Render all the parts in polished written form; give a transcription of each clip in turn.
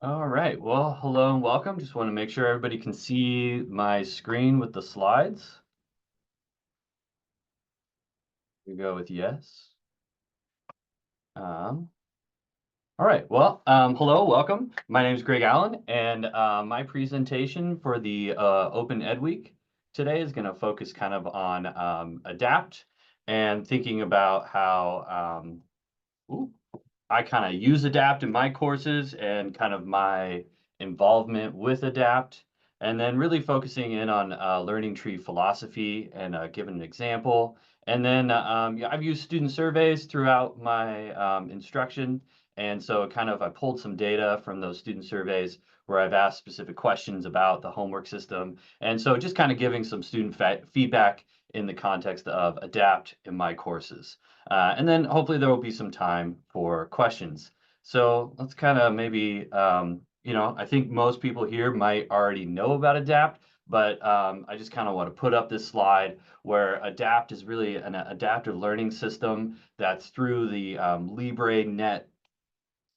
All right. Well, hello and welcome. Just want to make sure everybody can see my screen with the slides. We go with yes. Um, all right. Well, hello, welcome. My name is Greg Allen, and my presentation for the Open Ed Week today is going to focus kind of on ADAPT and thinking about how ooh, I kind of use ADAPT in my courses and kind of my involvement with ADAPT, and then really focusing in on learning tree philosophy and giving an example. And then yeah, I've used student surveys throughout my instruction. And so I pulled some data from those student surveys where I've asked specific questions about the homework system. And so just kind of giving some student feedback in the context of ADAPT in my courses. And then hopefully there will be some time for questions. So let's kind of maybe, I think most people here might already know about ADAPT, but I just kind of want to put up this slide where ADAPT is really an adaptive learning system that's through the LibreNet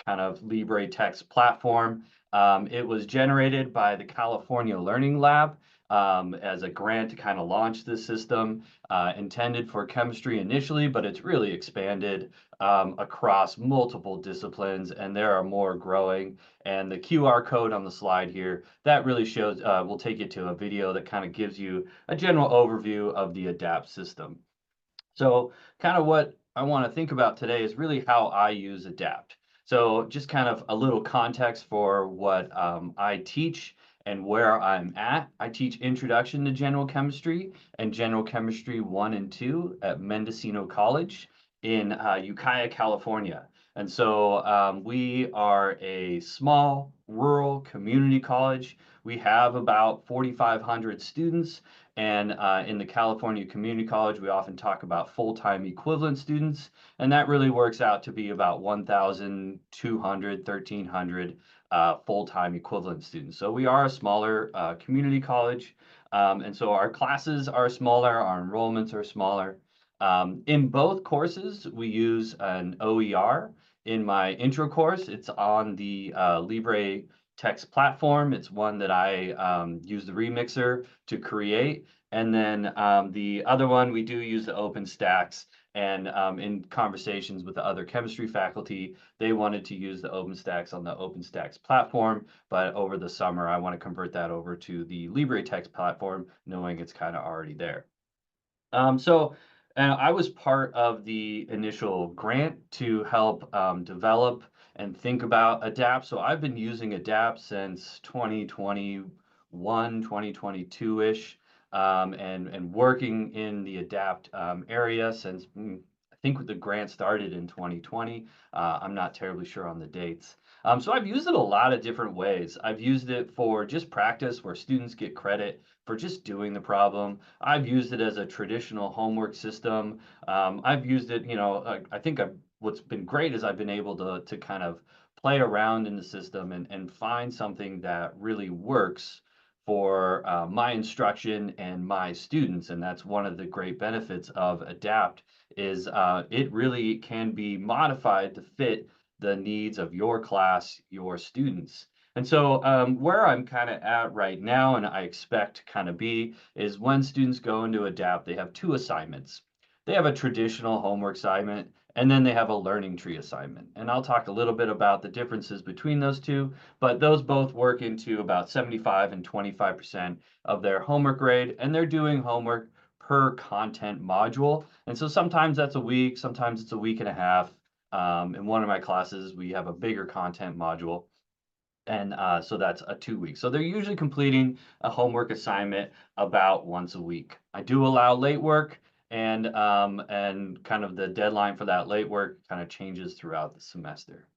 kind of LibreTexts platform. It was generated by the California Learning Lab as a grant to kind of launch this system, intended for chemistry initially, but it's really expanded across multiple disciplines, and there are more growing. And the QR code on the slide here, that really shows, will take you to a video that kind of gives you a general overview of the ADAPT system. So kind of what I want to think about today is really how I use ADAPT. So just kind of a little context for what I teach and where I'm at. I teach Introduction to General Chemistry and General Chemistry 1 and 2 at Mendocino College in Ukiah, California. And so we are a small rural community college. We have about 4,500 students, and in the California Community College, we often talk about full-time equivalent students, and that really works out to be about 1,200, 1,300 full-time equivalent students. So we are a smaller community college, and so our classes are smaller, our enrollments are smaller. In both courses, we use an OER. In my intro course, it's on the LibreText platform. It's one that I use the remixer to create. And then the other one, we do use the OpenStax. And in conversations with the other chemistry faculty, they wanted to use the OpenStax on the OpenStax platform. But over the summer, I want to convert that over to the LibreText platform, knowing it's kind of already there. So I was part of the initial grant to help develop and think about ADAPT. So I've been using ADAPT since 2021, 2022-ish, and working in the ADAPT area since I think the grant started in 2020. I'm not terribly sure on the dates. So I've used it a lot of different ways. I've used it for just practice where students get credit for just doing the problem. I've used it as a traditional homework system. I've used it, I think what's been great is I've been able to kind of play around in the system and find something that really works for my instruction and my students. And that's one of the great benefits of ADAPT is it really can be modified to fit the needs of your class, your students. And so where I'm kind of at right now, and I expect to kind of be, is when students go into ADAPT, they have two assignments. They have a traditional homework assignment, and then they have a learning tree assignment. And I'll talk a little bit about the differences between those two, but those both work into about 75 and 25% of their homework grade, and they're doing homework per content module. And so sometimes that's a week, sometimes it's a week and a half. In one of my classes, we have a bigger content module. And so that's a 2 week. So they're usually completing a homework assignment about once a week. I do allow late work, and kind of the deadline for that late work kind of changes throughout the semester.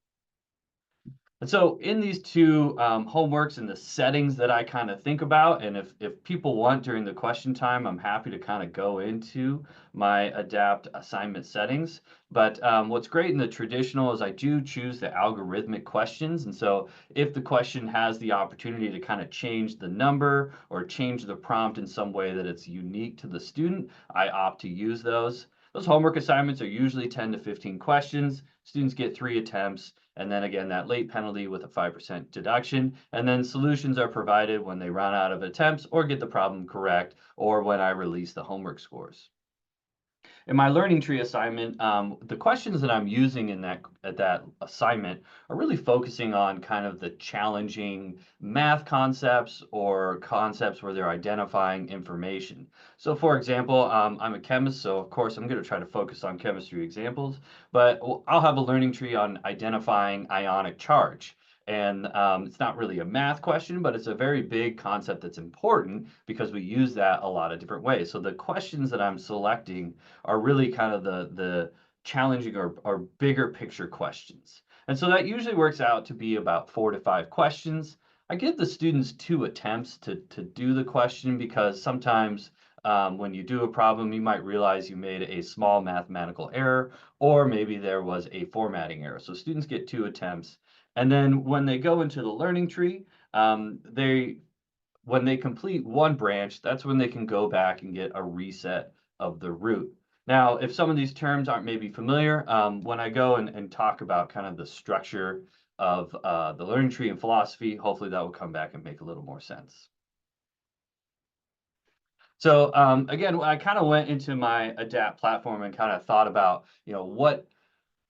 And so in these two homeworks and the settings that I kind of think about, and if people want during the question time, I'm happy to kind of go into my ADAPT assignment settings. But what's great in the traditional is I do choose the algorithmic questions. And so if the question has the opportunity to kind of change the number or change the prompt in some way that it's unique to the student, I opt to use those. Those homework assignments are usually 10 to 15 questions. Students get 3 attempts, and then again, that late penalty with a 5% deduction. And then solutions are provided when they run out of attempts or get the problem correct, or when I release the homework scores. In my learning tree assignment, the questions that I'm using in that assignment are really focusing on kind of the challenging math concepts or concepts where they're identifying information. So, for example, I'm a chemist, so of course I'm going to try to focus on chemistry examples, but I'll have a learning tree on identifying ionic charge. And it's not really a math question, but it's a very big concept that's important because we use that a lot of different ways. So the questions that I'm selecting are really kind of the challenging or bigger picture questions. And so that usually works out to be about 4 to 5 questions. I give the students 2 attempts to do the question because sometimes when you do a problem, you might realize you made a small mathematical error, or maybe there was a formatting error. So students get 2 attempts. And then when they go into the learning tree, when they complete one branch, that's when they can go back and get a reset of the root. Now, if some of these terms aren't maybe familiar, when I go and talk about kind of the structure of the learning tree and philosophy, hopefully that will come back and make a little more sense. So again, I kind of went into my ADAPT platform and kind of thought about,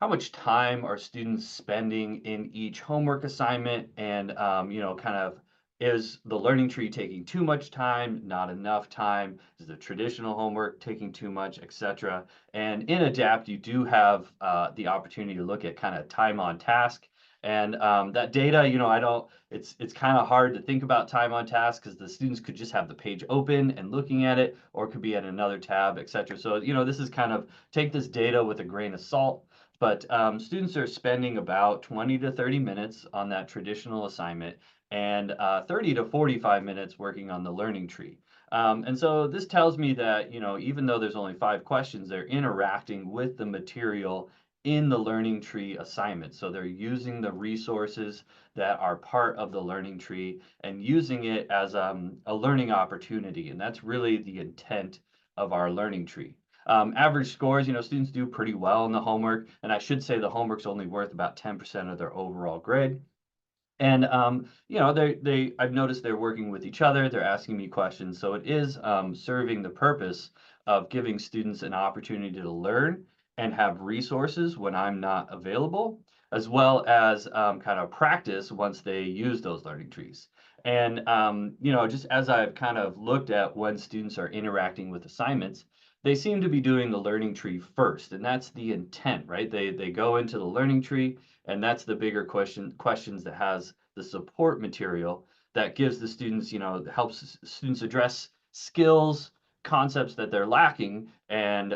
how much time are students spending in each homework assignment, and kind of, is the learning tree taking too much time, not enough time, is the traditional homework taking too much, etc. And in adapt you do have the opportunity to look at kind of time on task, and that data, I don't, it's kind of hard to think about time on task because the students could just have the page open and looking at it, or it could be at another tab, etc. So this is kind of, take this data with a grain of salt. But students are spending about 20 to 30 minutes on that traditional assignment, and 30 to 45 minutes working on the learning tree. And so this tells me that, even though there's only 5 questions, they're interacting with the material in the learning tree assignment. So they're using the resources that are part of the learning tree and using it as a learning opportunity. And that's really the intent of our learning tree. Average scores, students do pretty well in the homework, and I should say the homework's only worth about 10% of their overall grade. And I've noticed they're working with each other, they're asking me questions, so it is serving the purpose of giving students an opportunity to learn and have resources when I'm not available, as well as kind of practice once they use those learning trees. And just as I've kind of looked at when students are interacting with assignments, they seem to be doing the learning tree first, and that's the intent, right? They go into the learning tree, and that's the bigger questions that has the support material that gives the students, helps students address skills, concepts that they're lacking, and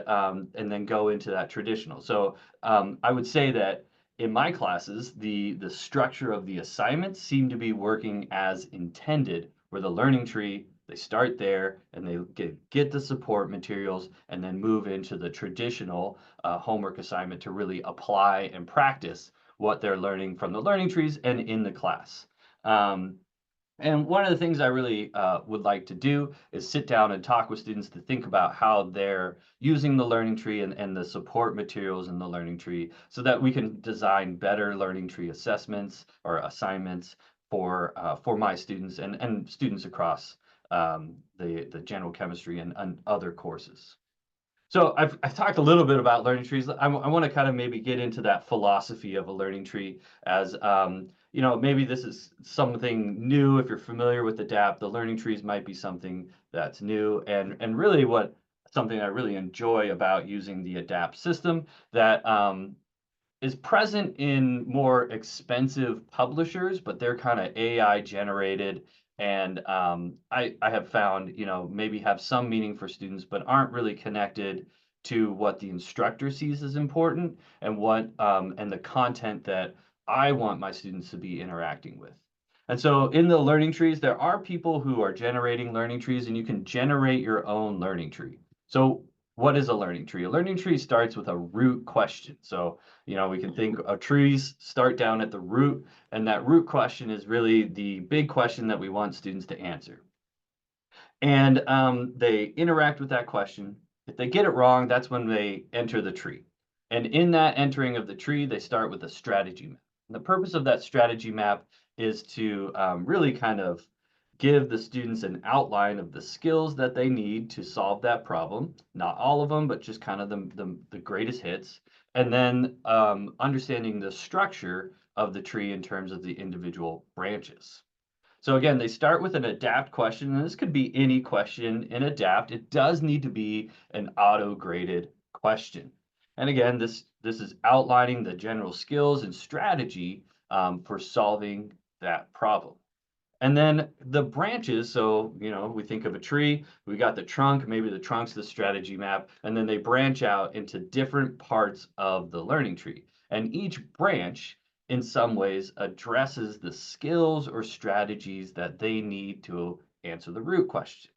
then go into that traditional. So I would say that in my classes, the structure of the assignments seem to be working as intended, where the learning tree, they start there and they get the support materials and then move into the traditional homework assignment to really apply and practice what they're learning from the learning trees and in the class. And one of the things I really would like to do is sit down and talk with students to think about how they're using the learning tree and the support materials in the learning tree so that we can design better learning tree assessments or assignments for my students and students across the general chemistry and other courses. So I've talked a little bit about learning trees. I want to kind of maybe get into that philosophy of a learning tree as, maybe this is something new. If you're familiar with ADAPT, the learning trees might be something that's new, and really something I really enjoy about using the ADAPT system that is present in more expensive publishers, but they're kind of AI generated. And I have found, maybe have some meaning for students, but aren't really connected to what the instructor sees as important and and the content that I want my students to be interacting with. And so in the learning trees, there are people who are generating learning trees, and you can generate your own learning tree. So what is a learning tree? A learning tree starts with a root question. So we can think of trees start down at the root, and that root question is really the big question that we want students to answer. And they interact with that question, If they get it wrong, that's when they enter the tree. And in that entering of the tree, they start with a strategy map. And the purpose of that strategy map is to really kind of give the students an outline of the skills that they need to solve that problem. Not all of them, but just kind of the greatest hits. And then understanding the structure of the tree in terms of the individual branches. So again, they start with an adapt question, and this could be any question in adapt. It does need to be an auto-graded question. And again, this is outlining the general skills and strategy for solving that problem. And then the branches, so, we think of a tree, we got the trunk, maybe the trunk's the strategy map, and then they branch out into different parts of the learning tree. And each branch, in some ways, addresses the skills or strategies that they need to answer the root question.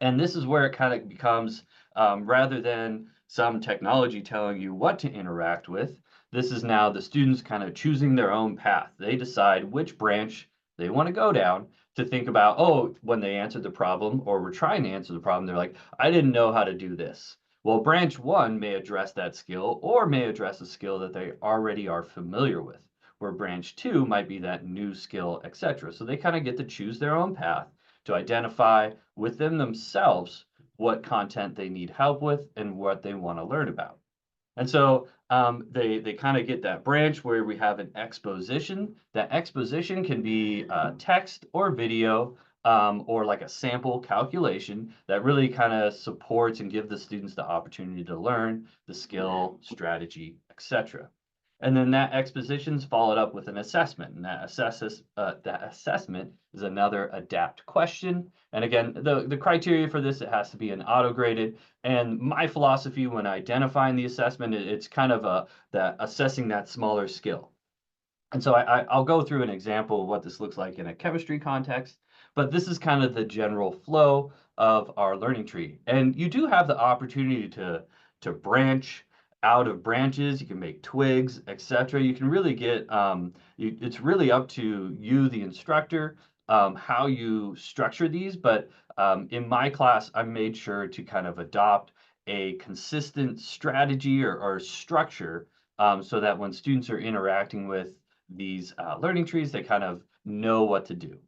And this is where it kind of becomes, rather than some technology telling you what to interact with, this is now the students kind of choosing their own path. They decide which branch they want to go down to think about, oh, when they answered the problem or were trying to answer the problem, they're like, I didn't know how to do this. Well, branch one may address that skill or may address a skill that they already are familiar with, where branch two might be that new skill, etc. So they kind of get to choose their own path to identify within themselves what content they need help with and what they want to learn about. And so they kind of get that branch where we have an exposition. That exposition can be text or video or like a sample calculation that really kind of supports and give the students the opportunity to learn the skill, strategy, etc. And then that exposition's followed up with an assessment, and that assessment is another adapt question. And again, the criteria for this, it has to be an auto-graded. And my philosophy when identifying the assessment, it's kind of that assessing that smaller skill. And so I'll go through an example of what this looks like in a chemistry context, but this is kind of the general flow of our learning tree. And you do have the opportunity to branch out of branches. You can make twigs, etc. You can really get, it's really up to you, the instructor, how you structure these. But in my class, I made sure to kind of adopt a consistent strategy or structure so that when students are interacting with these learning trees, they kind of know what to do.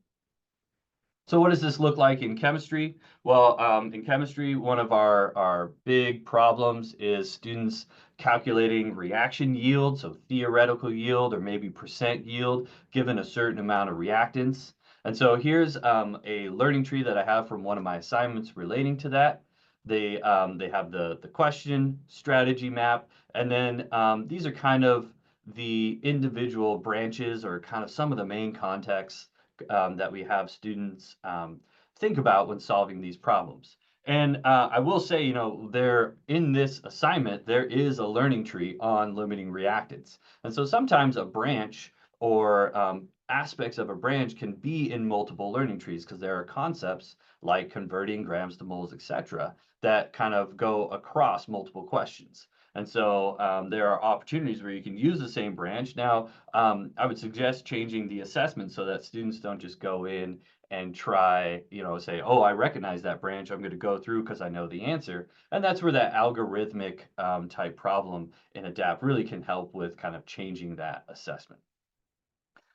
So what does this look like in chemistry? Well, in chemistry, one of our big problems is students calculating reaction yield, so theoretical yield or maybe percent yield, given a certain amount of reactants. And so here's a learning tree that I have from one of my assignments relating to that. They have the question, strategy map, and then these are kind of the individual branches or kind of some of the main contexts that we have students think about when solving these problems. And I will say, there in this assignment, there is a learning tree on limiting reactants. And so sometimes a branch or aspects of a branch can be in multiple learning trees because there are concepts like converting grams to moles, etc., that kind of go across multiple questions. And so there are opportunities where you can use the same branch. Now, I would suggest changing the assessment so that students don't just go in and try, say, oh, I recognize that branch. I'm going to go through because I know the answer. And that's where that algorithmic type problem in ADAPT really can help with kind of changing that assessment.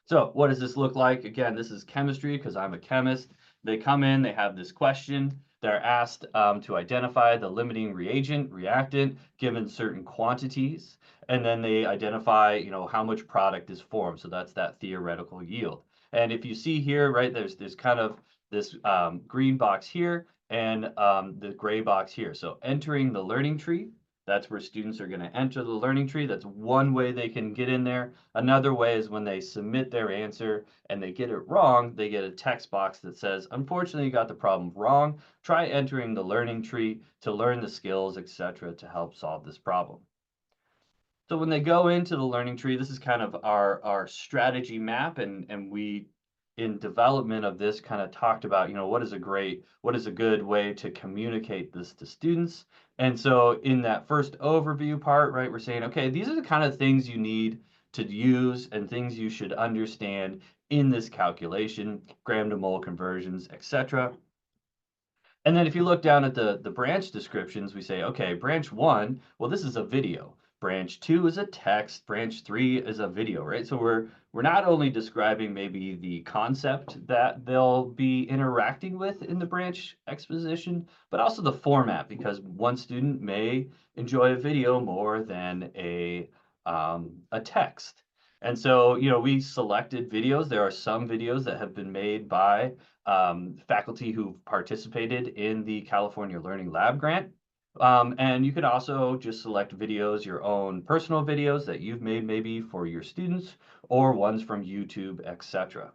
So what does this look like? Again, this is chemistry because I'm a chemist. They come in, they have this question. They're asked to identify the limiting reactant, given certain quantities. And then they identify, how much product is formed. So that's that theoretical yield. And if you see here, right, there's kind of this green box here and the gray box here. So entering the learning tree, that's where students are going to enter the learning tree. That's one way they can get in there. Another way is when they submit their answer and they get it wrong, they get a text box that says, unfortunately, you got the problem wrong. Try entering the learning tree to learn the skills, etc., to help solve this problem. So when they go into the learning tree, this is kind of our strategy map, and we in development of this kind of talked about, what is a good way to communicate this to students. And so in that first overview part, right, we're saying, okay, these are the kind of things you need to use and things you should understand in this calculation, gram to mole conversions, etc. And then if you look down at the branch descriptions, we say, okay, branch one, well, this is a video. Branch two is a text. Branch three is a video, right? So we're not only describing maybe the concept that they'll be interacting with in the branch exposition, but also the format, because one student may enjoy a video more than a text. And so, we selected videos. There are some videos that have been made by faculty who participated in the California Learning Lab grant. And you could also just select videos, your own personal videos that you've made maybe for your students, or ones from YouTube, etc.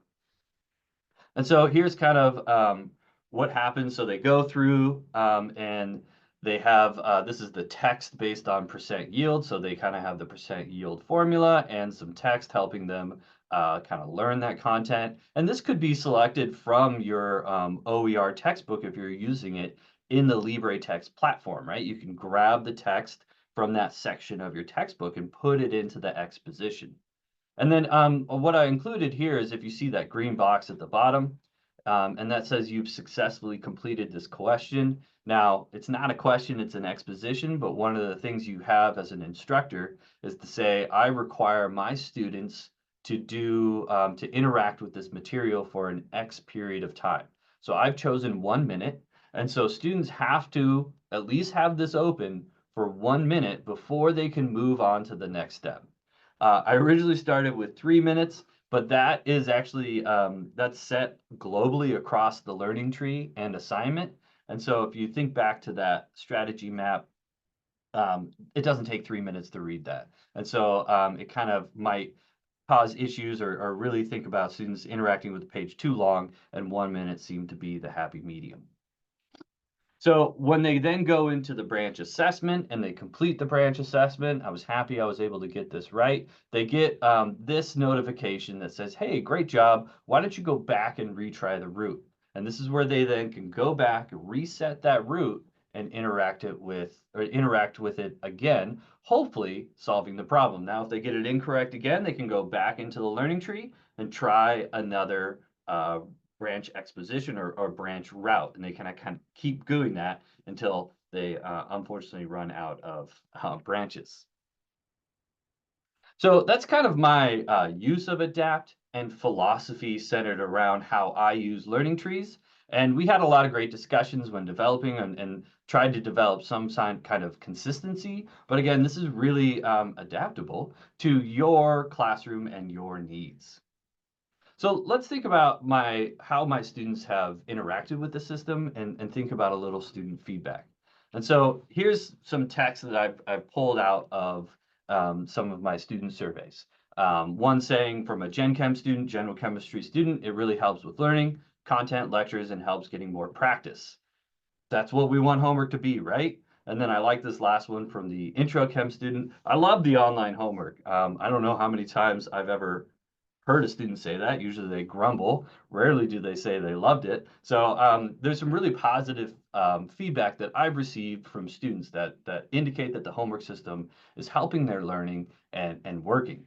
And so here's kind of what happens. So they go through and they have, this is the text based on percent yield. So they kind of have the percent yield formula and some text helping them kind of learn that content. And this could be selected from your OER textbook if you're using it in the LibreTexts platform, right? You can grab the text from that section of your textbook and put it into the exposition. And then what I included here is if you see that green box at the bottom, and that says you've successfully completed this question. Now, it's not a question, it's an exposition, but one of the things you have as an instructor is to say, I require my students to to interact with this material for an X period of time. So I've chosen 1 minute, and so students have to at least have this open for 1 minute before they can move on to the next step. I originally started with 3 minutes, but that is actually that's set globally across the learning tree and assignment. And so if you think back to that strategy map, it doesn't take 3 minutes to read that. And so it kind of might cause issues or really think about students interacting with the page too long, and 1 minute seemed to be the happy medium. So when they then go into the branch assessment and they complete the branch assessment, I was happy I was able to get this right. They get this notification that says, hey, great job. Why don't you go back and retry the route? And this is where they then can go back, reset that route, and interact with it again, hopefully solving the problem. Now, if they get it incorrect again, they can go back into the learning tree and try another branch exposition or branch route, and they kind of keep doing that until they unfortunately run out of branches. So that's kind of my use of ADAPT and philosophy centered around how I use learning trees. And we had a lot of great discussions when developing and tried to develop some kind of consistency. But again, this is really adaptable to your classroom and your needs. So let's think about how my students have interacted with the system and think about a little student feedback. And so here's some text that I've pulled out of some of my student surveys. One saying from a Gen Chem student, general chemistry student, it really helps with learning, content, lectures, and helps getting more practice. That's what we want homework to be, right? And then I like this last one from the intro chem student. I love the online homework. I don't know how many times I've ever heard a student say that. Usually they grumble. Rarely do they say they loved it. So there's some really positive feedback that I've received from students that indicate that the homework system is helping their learning and working.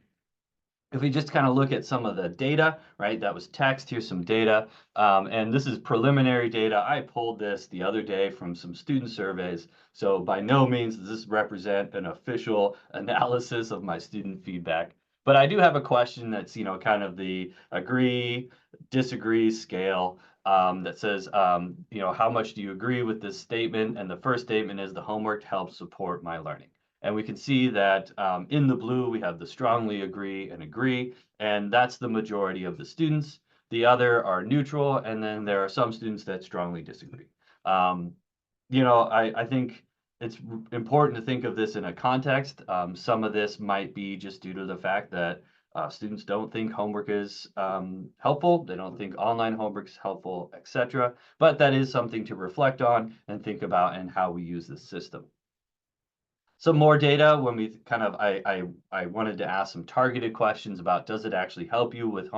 If we just kind of look at some of the data, right, that was text, here's some data, and this is preliminary data. I pulled this the other day from some student surveys, so by no means does this represent an official analysis of my student feedback. But I do have a question that's, kind of the agree, disagree scale that says, how much do you agree with this statement? And the first statement is the homework helps support my learning. And we can see that in the blue, we have the strongly agree, and that's the majority of the students. The other are neutral, and then there are some students that strongly disagree. I think it's important to think of this in a context. Some of this might be just due to the fact that students don't think homework is helpful. They don't think online homework is helpful, etc. But that is something to reflect on and think about and how we use this system. Some more data when we kind of I wanted to ask some targeted questions about does it actually help you with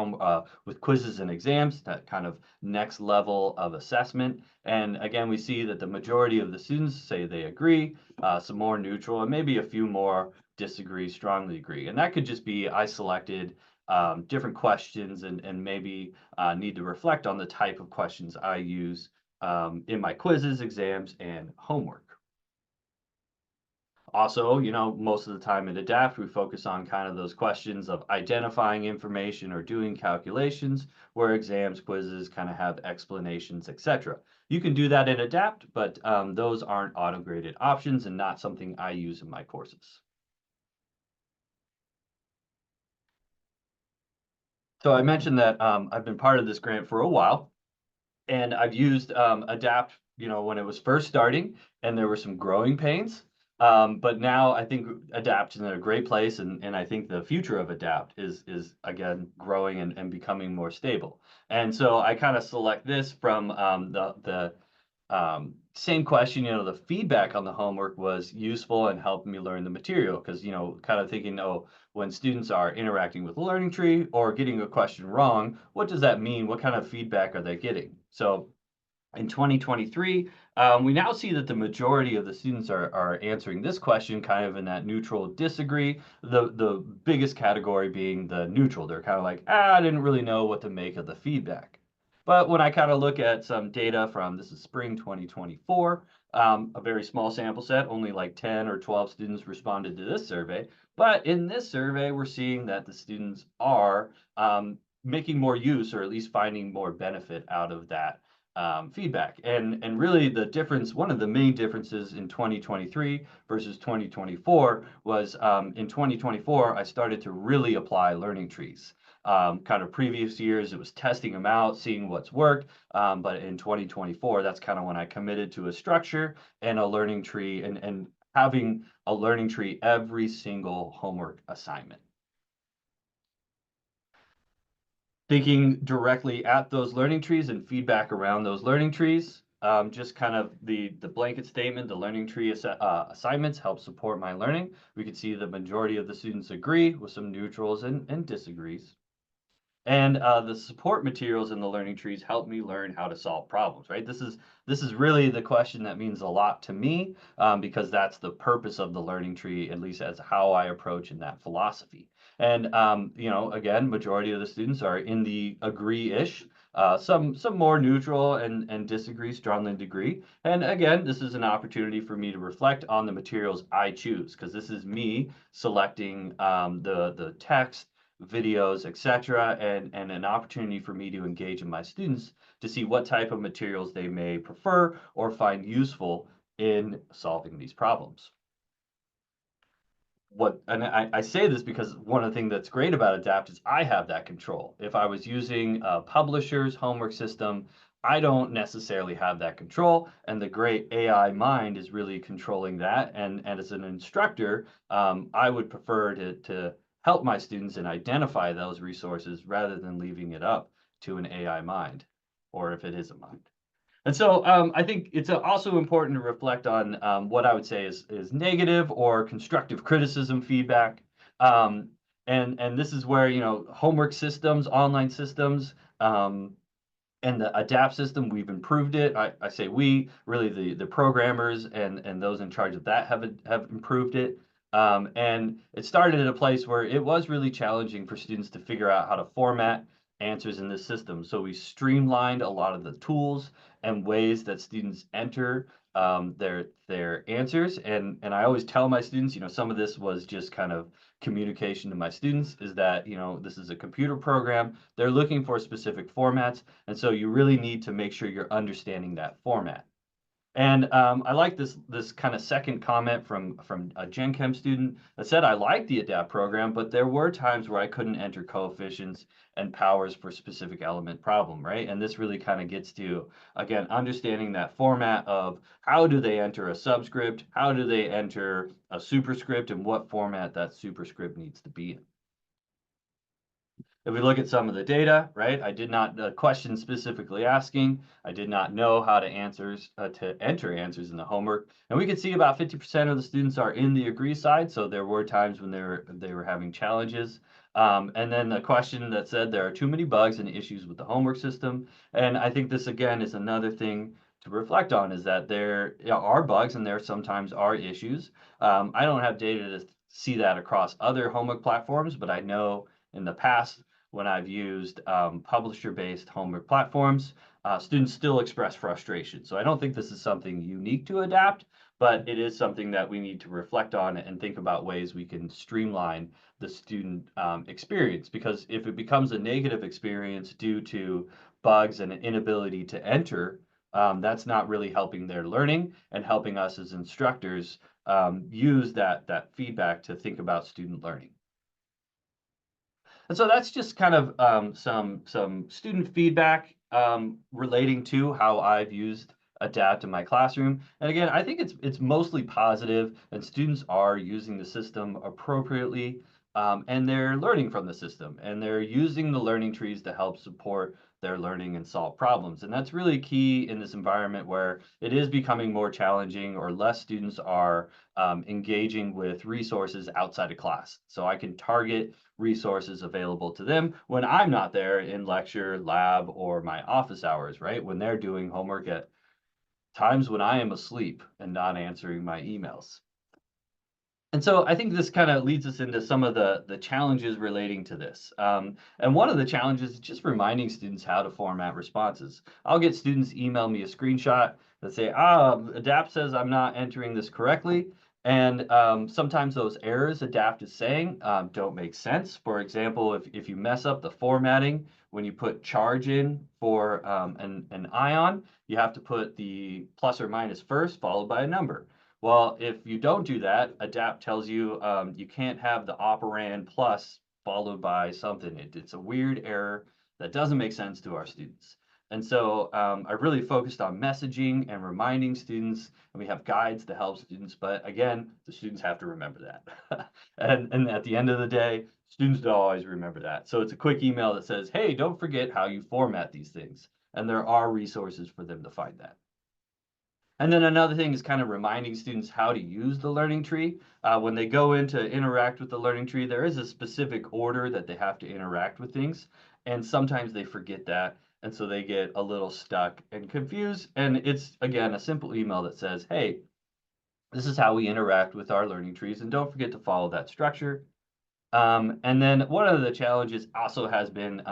with quizzes and exams, that kind of next level of assessment. And again, we see that the majority of the students say they agree, some more neutral, and maybe a few more disagree, strongly agree. And that could just be I selected different questions and maybe need to reflect on the type of questions I use in my quizzes, exams, and homework. Also, most of the time in ADAPT, we focus on kind of those questions of identifying information or doing calculations, where exams, quizzes kind of have explanations, etc. You can do that in ADAPT, but those aren't auto-graded options and not something I use in my courses. So I mentioned that I've been part of this grant for a while, and I've used Adapt, when it was first starting, and there were some growing pains. But now I think Adapt is in a great place, and I think the future of Adapt is again growing and becoming more stable. And so I kind of select this from the same question. The feedback on the homework was useful and helped me learn the material because, kind of thinking, oh, when students are interacting with the learning tree or getting a question wrong, what does that mean? What kind of feedback are they getting? So in 2023, we now see that the majority of the students are answering this question kind of in that neutral disagree, the biggest category being the neutral. They're kind of like, I didn't really know what to make of the feedback. But when I kind of look at some data from, this is spring 2024, a very small sample set, only like 10 or 12 students responded to this survey. But in this survey, we're seeing that the students are making more use, or at least finding more benefit out of that feedback. And really the difference, one of the main differences in 2023 versus 2024 was in 2024, I started to really apply learning trees. Kind of previous years, it was testing them out, seeing what's worked. But in 2024, that's kind of when I committed to a structure and a learning tree and having a learning tree every single homework assignment. Thinking directly at those learning trees and feedback around those learning trees. Just kind of the blanket statement, the learning tree assignments help support my learning. We can see the majority of the students agree with some neutrals and disagrees. And the support materials in the learning trees help me learn how to solve problems, right? This is really the question that means a lot to me because that's the purpose of the learning tree, at least as how I approach in that philosophy. And again, majority of the students are in the agree-ish. Some more neutral and disagree, strongly agree. And again, this is an opportunity for me to reflect on the materials I choose because this is me selecting the text, videos, etc., and an opportunity for me to engage in my students to see what type of materials they may prefer or find useful in solving these problems. I say this because one of the things that's great about Adapt is I have that control. If I was using a publisher's homework system, I don't necessarily have that control, and the great AI mind is really controlling that. And as an instructor, I would prefer to help my students and identify those resources rather than leaving it up to an AI mind, or if it is a mind. And so I think it's also important to reflect on what I would say is negative or constructive criticism feedback. Um, and this is where, homework systems, online systems, and the ADAPT system, we've improved it. I say we, really the programmers and those in charge of that have improved it. And it started at a place where it was really challenging for students to figure out how to format answers in this system. So we streamlined a lot of the tools and ways that students enter their answers. And I always tell my students, some of this was just kind of communication to my students is that, this is a computer program. They're looking for specific formats. And so you really need to make sure you're understanding that format. And I like this kind of second comment from a Gen Chem student that said, I like the ADAPT program, but there were times where I couldn't enter coefficients and powers for specific element problem, right? And this really kind of gets to, again, understanding that format of how do they enter a subscript, how do they enter a superscript, and what format that superscript needs to be in. If we look at some of the data, right, I did not, the question specifically asking, I did not know how to enter answers in the homework. And we can see about 50% of the students are in the agree side. So there were times when they were having challenges. And then the question that said there are too many bugs and issues with the homework system. And I think this, again, is another thing to reflect on is that there are bugs and there sometimes are issues. I don't have data to see that across other homework platforms, but I know in the past, when I've used publisher-based homework platforms, students still express frustration. So I don't think this is something unique to ADAPT, but it is something that we need to reflect on and think about ways we can streamline the student experience. Because if it becomes a negative experience due to bugs and an inability to enter, that's not really helping their learning and helping us as instructors use that feedback to think about student learning. And so that's just kind of some student feedback relating to how I've used Adapt in my classroom. And again, I think it's mostly positive, and students are using the system appropriately, and they're learning from the system, and they're using the learning trees to help support their learning and solve problems. And that's really key in this environment where it is becoming more challenging or less students are engaging with resources outside of class. So I can target resources available to them when I'm not there in lecture, lab, or my office hours, right? When they're doing homework at times when I am asleep and not answering my emails. And so I think this kind of leads us into some of the challenges relating to this. And one of the challenges is just reminding students how to format responses. I'll get students email me a screenshot that say, ADAPT says I'm not entering this correctly. And sometimes those errors ADAPT is saying don't make sense. For example, if you mess up the formatting, when you put charge in for an ion, you have to put the plus or minus first, followed by a number. Well, if you don't do that, ADAPT tells you you can't have the operand plus followed by something. It's a weird error that doesn't make sense to our students. And so I really focused on messaging and reminding students, and we have guides to help students. But again, the students have to remember that. And at the end of the day, students don't always remember that. So it's a quick email that says, hey, don't forget how you format these things. And there are resources for them to find that. And then another thing is kind of reminding students how to use the learning tree. When they go in to interact with the learning tree, there is a specific order that they have to interact with things. And sometimes they forget that. And so they get a little stuck and confused. And it's, again, a simple email that says, hey, this is how we interact with our learning trees. And don't forget to follow that structure. And then one of the challenges also has been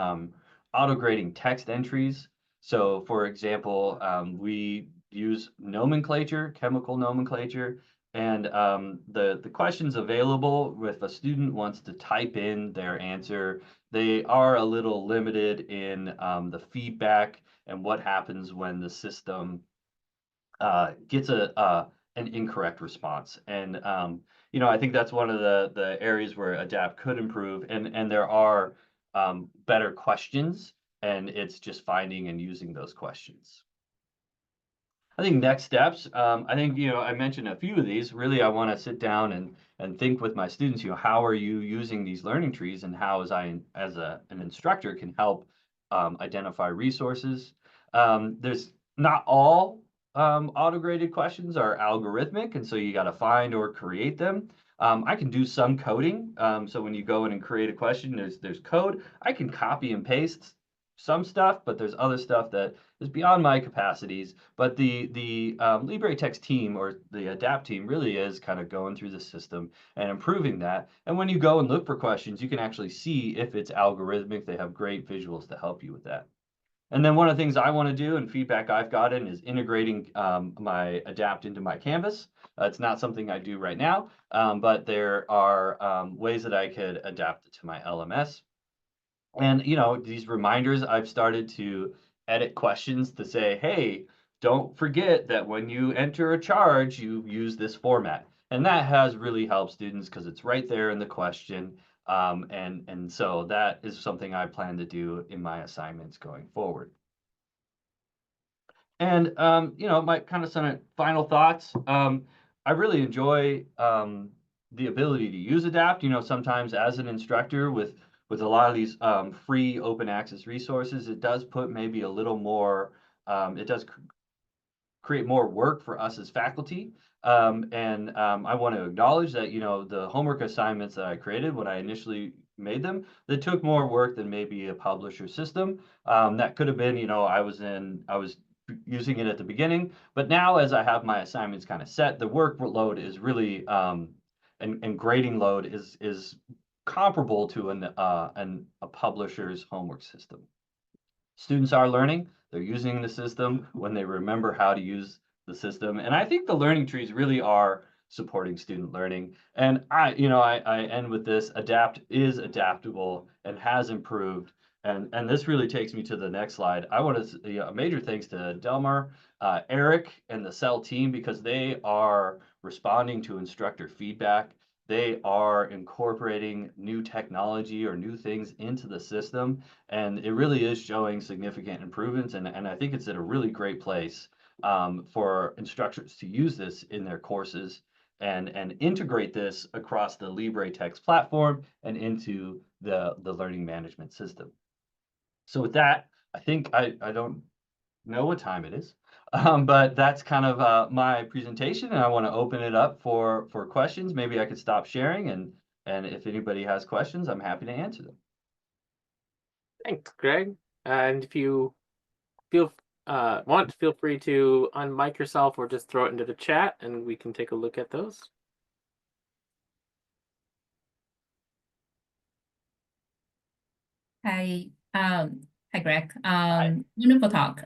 auto-grading text entries. So for example, we use nomenclature, chemical nomenclature, and the questions available if a student wants to type in their answer, they are a little limited in the feedback and what happens when the system gets an incorrect response. And I think that's one of the areas where ADAPT could improve. And there are better questions, and it's just finding and using those questions. I think next steps, I think, I mentioned a few of these. Really, I want to sit down and think with my students, how are you using these learning trees and how as an instructor can help identify resources. There's not all auto-graded questions are algorithmic, and so you got to find or create them. I can do some coding. So when you go in and create a question, there's code. I can copy and paste some stuff, but there's other stuff that is beyond my capacities. But the LibreTexts team or the ADAPT team really is kind of going through the system and improving that. And when you go and look for questions, you can actually see if it's algorithmic. They have great visuals to help you with that. And then one of the things I want to do and feedback I've gotten is integrating my ADAPT into my Canvas. It's not something I do right now, but there are ways that I could adapt it to my LMS. And these reminders, I've started to edit questions to say, hey, don't forget that when you enter a charge, you use this format. And that has really helped students because it's right there in the question. And so that is something I plan to do in my assignments going forward. And my kind of some final thoughts. I really enjoy the ability to use ADAPT. Sometimes as an instructor with a lot of these free open access resources, it does put maybe a little more. It does create more work for us as faculty. And I want to acknowledge that, the homework assignments that I created when I initially made them, they took more work than maybe a publisher system. That could have been, I was using it at the beginning, but now as I have my assignments kind of set, the workload is really, and grading load is comparable to a publisher's homework system. Students are learning. they're using the system, when they remember how to use the system. And I think the learning trees really are supporting student learning. And I end with this: ADAPT is adaptable and has improved. And this really takes me to the next slide. I want to major thanks to Delmar, Eric, and the CEL team, because they are responding to instructor feedback. They are incorporating new technology or new things into the system, and it really is showing significant improvements. And I think it's at a really great place for instructors to use this in their courses and integrate this across the LibreTexts platform and into the learning management system. So with that, I think I don't know what time it is, but that's kind of my presentation, and I want to open it up for questions. Maybe I could stop sharing, and if anybody has questions, I'm happy to answer them. Thanks, Greg. And if you feel free to unmic yourself or just throw it into the chat, and we can take a look at those. Hi, hi Greg. Wonderful talk.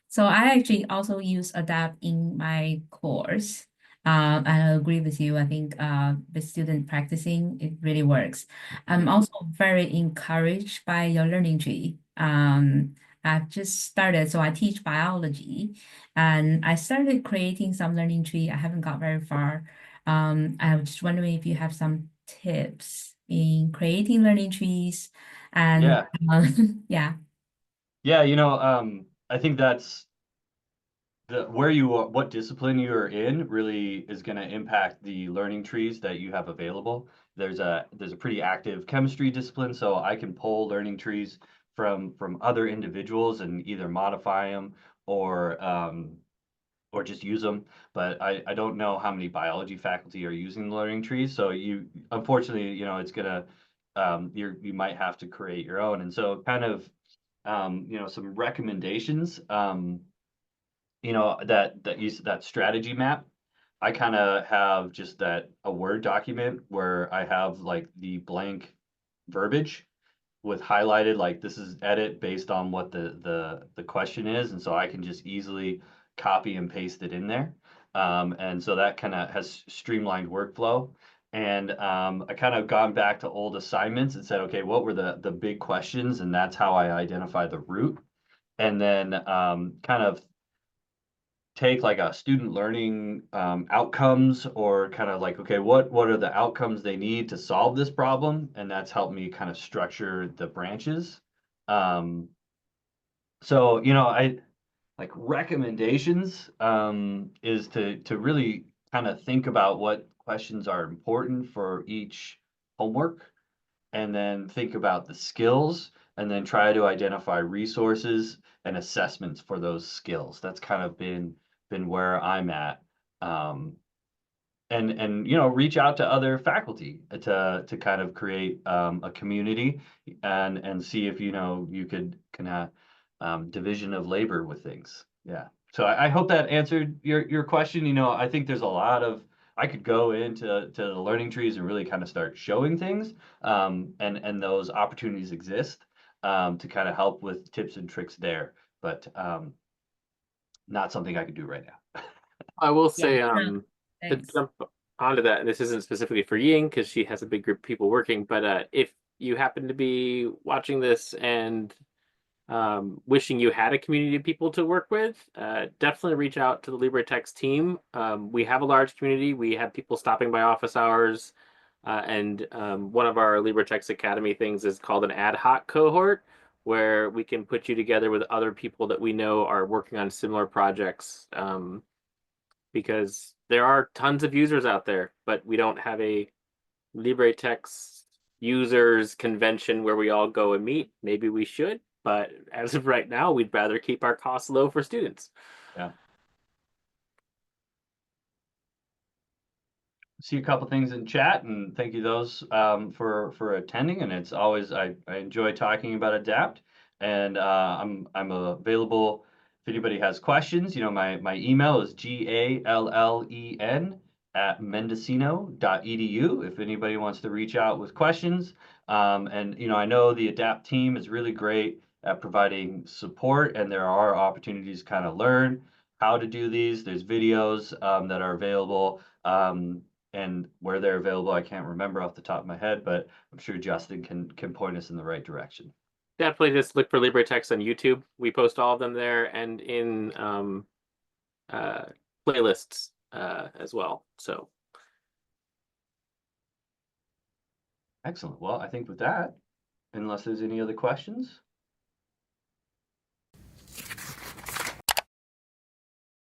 So I actually also use ADAPT in my course. I agree with you. I think the student practicing, it really works. I'm also very encouraged by your learning tree. I've just started, so I teach biology, and I started creating some learning tree. I haven't got very far. I was just wondering if you have some tips in creating learning trees. And Yeah. yeah. Yeah, I think that's what discipline you are in really is going to impact the learning trees that you have available. There's a pretty active chemistry discipline, so I can pull learning trees from other individuals and either modify them or just use them. But I don't know how many biology faculty are using the learning trees. So unfortunately, it's gonna you might have to create your own. And so kind of some recommendations that use that strategy map. I kind of have just a Word document where I have like the blank verbiage with highlighted, like this is edit based on what the question is, and so I can just easily copy and paste it in there. And so that kind of has streamlined workflow. And I kind of gone back to old assignments and said, okay, what were the big questions? And that's how I identify the route. And then kind of take like a student learning outcomes, or kind of like, okay, what are the outcomes they need to solve this problem? And that's helped me kind of structure the branches. So, I like recommendations is to really kind of think about what questions are important for each homework, and then think about the skills, and then try to identify resources and assessments for those skills. That's kind of been where I'm at. And reach out to other faculty to kind of create a community, and see if you could kind of division of labor with things. Yeah. So I hope that answered your question. I think there's a lot of I could go into the learning trees and really kind of start showing things, and those opportunities exist to kind of help with tips and tricks there, but not something I could do right now. I will say, Yeah. to Thanks. jump onto that, and this isn't specifically for Ying because she has a big group of people working, but if you happen to be watching this and wishing you had a community of people to work with, definitely reach out to the LibreTexts team. We have a large community. We have people stopping by office hours, and one of our LibreTexts Academy things is called an ad hoc cohort, where we can put you together with other people that we know are working on similar projects. Because there are tons of users out there, but we don't have a LibreTexts users convention where we all go and meet. Maybe we should, but as of right now, we'd rather keep our costs low for students. Yeah. See a couple things in chat, and thank you those for attending. And it's always I enjoy talking about ADAPT, and I'm available if anybody has questions. My email is gallen@mendocino.edu if anybody wants to reach out with questions. And I know the ADAPT team is really great at providing support, and there are opportunities to kind of learn how to do these. There's videos that are available, and where they're available, I can't remember off the top of my head, but I'm sure Justin can point us in the right direction. Definitely just look for LibreTexts on YouTube. We post all of them there and in playlists as well. So Excellent. Well, I think with that, unless there's any other questions,